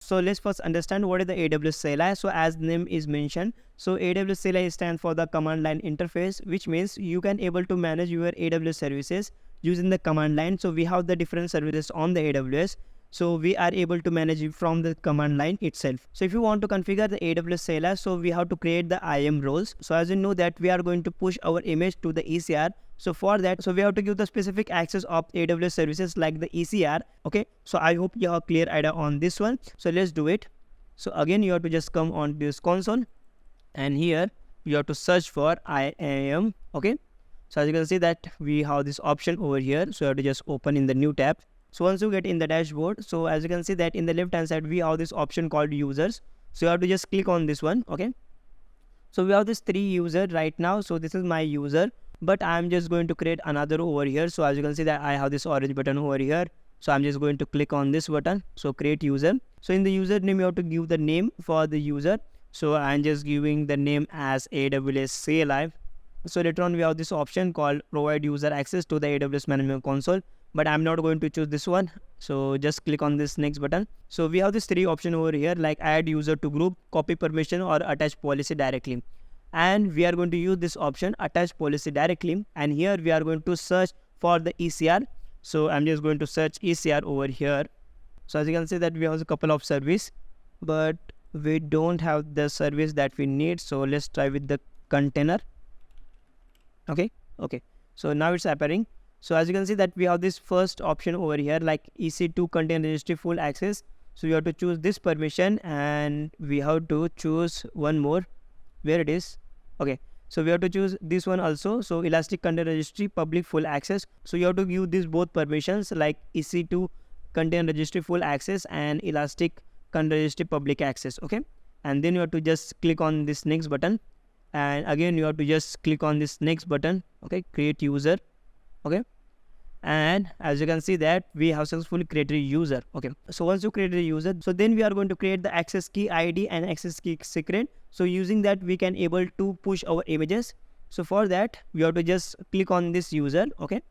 So let's first understand what is the AWS CLI. So as name is mentioned, so AWS CLI stands for the command line interface, which means you can able to manage your AWS services using the command line. So we have the different services on the AWS. So we are able to manage it from the command line itself. So if you want to configure the AWS CLI, so we have to create the IAM roles. So as you know that we are going to push our image to the ECR. So for that, so we have to give the specific access of AWS services like the ECR. Okay. So I hope you have a clear idea on this one. So let's do it. So again, you have to just come on this console, and here you have to search for IAM. Okay. So as you can see that we have this option over here. So you have to just open in the new tab. So once you get in the dashboard, so as you can see that in the left hand side, we have this option called users. So you have to just click on this one. Okay. So we have this 3 user right now. So this is my user, but I'm just going to create another over here. So as you can see that I have this orange button over here. So I'm just going to click on this button. So create user. So in the user name, you have to give the name for the user. So I'm just giving the name as AWS CLI. So later on we have this option called provide user access to the AWS management console, but I'm not going to choose this one. So just click on this next button. So we have this 3 option over here, like add user to group, copy permission, or attach policy directly. And we are going to use this option attach policy directly, and here we are going to search for the ECR. So I'm just going to search ECR over here. So as you can see that we have a couple of service, but we don't have the service that we need. So let's try with the container. Okay. So now it's appearing. So as you can see that we have this first option over here, like EC2 container registry full access. So you have to choose this permission, and we have to choose one more. Where it is? Okay. So we have to choose this one also. So Elastic Container Registry public full access. So you have to give these both permissions, like EC2 container registry full access and Elastic Container Registry public access. Okay. And then you have to just click on this next button. And again, you have to just click on this next button. Okay. Create user. Okay. And as you can see that we have successfully created a user. Okay. So once you create a user, so then we are going to create the access key ID and access key secret. So using that, we can able to push our images. So for that, we have to just click on this user. Okay.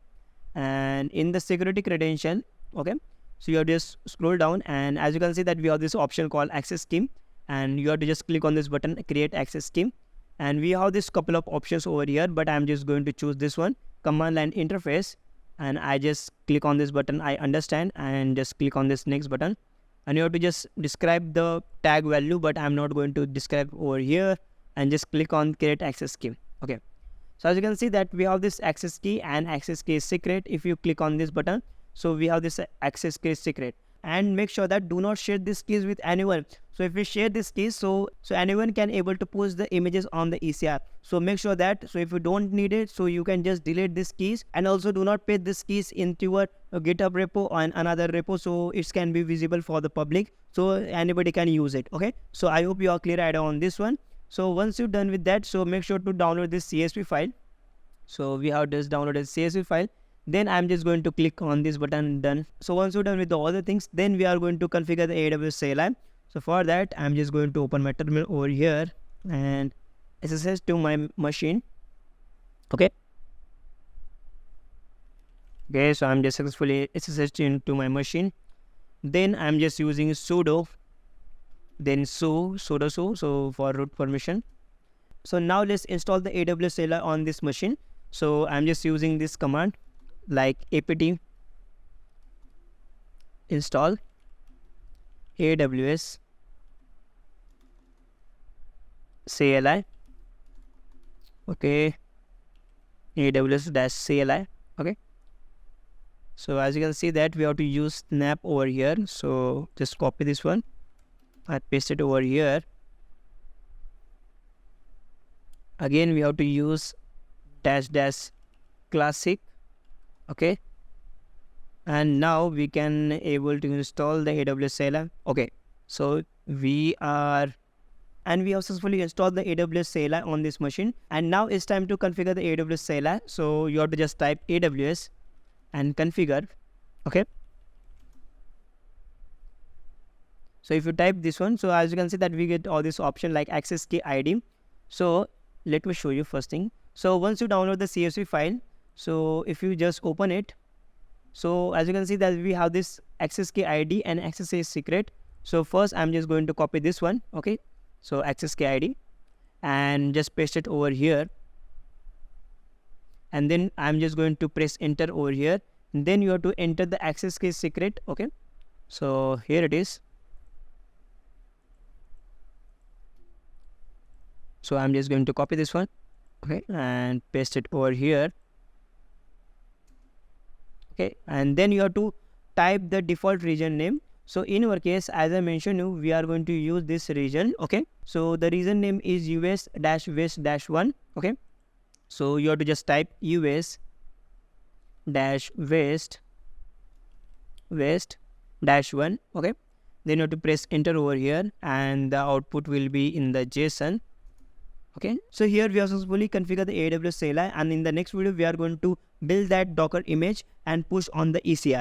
And in the security credential, okay, so you have to just scroll down, and as you can see that we have this option called access scheme, and you have to just click on this button, create access scheme. And we have this couple of options over here, but I'm just going to choose this one, command line interface. And I just click on this button, I understand, and just click on this next button. And you have to just describe the tag value, but I'm not going to describe over here, and just click on create access key. Okay. So as you can see that we have this access key and access key is secret. If you click on this button, so we have this access key secret. And make sure that do not share this keys with anyone. So if we share this keys, so anyone can able to post the images on the ECR. So make sure that, so if you don't need it, so you can just delete these keys, and also do not paste this keys into your GitHub repo or another repo, so it can be visible for the public, so anybody can use it. Okay. So I hope you are clear idea on this one. So once you're done with that, so make sure to download this CSV file. So we have just downloaded CSV file. Then I'm just going to click on this button, done. So once you're done with the other things, then we are going to configure the AWS CLI. So for that, I'm just going to open my terminal over here and SSH to my machine. Okay. Okay, so I'm just successfully SSH into my machine. Then I'm just using sudo, then sudo so for root permission. So now let's install the AWS CLI on this machine. So I'm just using this command, like apt install AWS CLI. Okay, AWS-CLI. Okay. So as you can see that we have to use snap over here. So just copy this one, I paste it over here. Again, we have to use -- classic. Okay. And now we can able to install the AWS CLI. Okay. So we have successfully installed the AWS CLI on this machine. And now it's time to configure the AWS CLI. So you have to just type AWS and configure. Okay. So if you type this one, so as you can see that we get all this option like access key ID. So let me show you first thing. So once you download the CSV file, so if you just open it, so as you can see that we have this access key ID and access key secret. So first I'm just going to copy this one. Okay, so access key ID, and just paste it over here, and then I'm just going to press enter over here. And then you have to enter the access key secret. Okay, so here it is. So I'm just going to copy this one, okay, and paste it over here. Okay, and then you have to type the default region name. So in our case, as I mentioned you, we are going to use this region. Okay, so the region name is US-West-1. Okay, so you have to just type US-West-1. Okay, then you have to press enter over here, and the output will be in the JSON. Okay, so here we have successfully configured the AWS CLI, and in the next video we are going to build that Docker image and push on the ECR.